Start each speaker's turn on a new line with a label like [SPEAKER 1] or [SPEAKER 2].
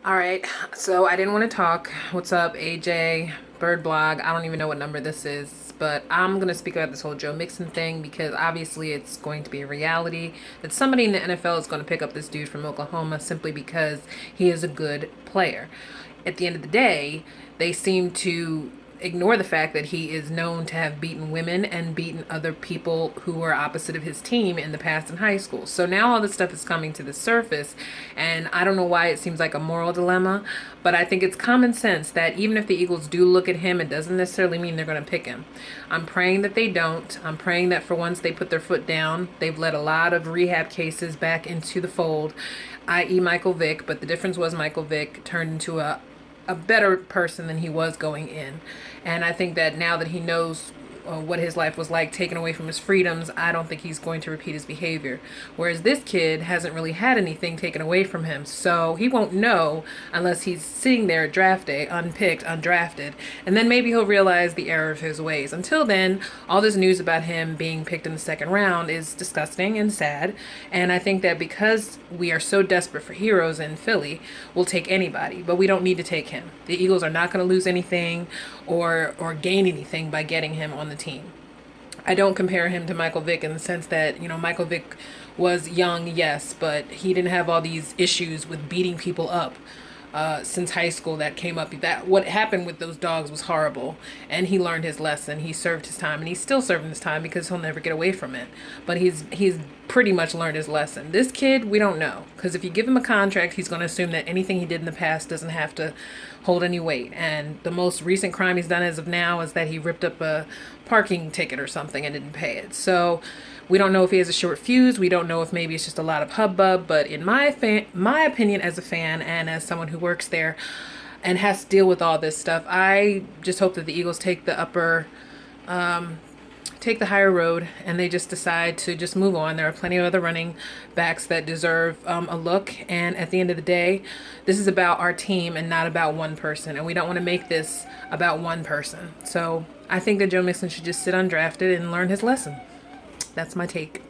[SPEAKER 1] All right, so I didn't want to talk. What's up, AJ, Bird Blog? I don't even know what number this is, but I'm going to speak about this whole Joe Mixon thing because obviously it's going to be a reality that somebody in the NFL is going to pick up this dude from Oklahoma simply because he is a good player. At the end of the day, they seem to ignore the fact that he is known to have beaten women and beaten other people who were opposite of his team in the past in high school. So now all this stuff is coming to the surface, and I don't know why it seems like a moral dilemma, but I think it's common sense that even if the Eagles do look at him, it doesn't necessarily mean they're going to pick him. I'm praying that they don't. I'm praying that for once they put their foot down. They've let a lot of rehab cases back into the fold, i.e. Michael Vick, but the difference was Michael Vick turned into a better person than he was going in. And I think that now that he knows what his life was like taken away from his freedoms, I don't think he's going to repeat his behavior. Whereas this kid hasn't really had anything taken away from him. So he won't know unless he's sitting there at draft day, unpicked, undrafted. And then maybe he'll realize the error of his ways. Until then, all this news about him being picked in the second round is disgusting and sad. And I think that because we are so desperate for heroes in Philly, we'll take anybody. But we don't need to take him. The Eagles are not going to lose anything or gain anything by getting him on the team. I don't compare him to Michael Vick in the sense that, Michael Vick was young, yes, but he didn't have all these issues with beating people up since high school that came up. That what happened with those dogs was horrible, and he learned his lesson. He served his time, and he's still serving his time because he'll never get away from it. But he's pretty much learned his lesson. This kid, we don't know, because if you give him a contract, he's going to assume that anything he did in the past doesn't have to hold any weight. And the most recent crime he's done as of now is that he ripped up a parking ticket or something and didn't pay it. So we don't know if he has a short fuse. We don't know if maybe it's just a lot of hubbub. But in my opinion as a fan and as someone who works there and has to deal with all this stuff, I just hope that the Eagles take the higher road and they just decide to just move on. There are plenty of other running backs that deserve a look. And at the end of the day, this is about our team and not about one person. And we don't want to make this about one person. So I think that Joe Mixon should just sit undrafted and learn his lesson. That's my take.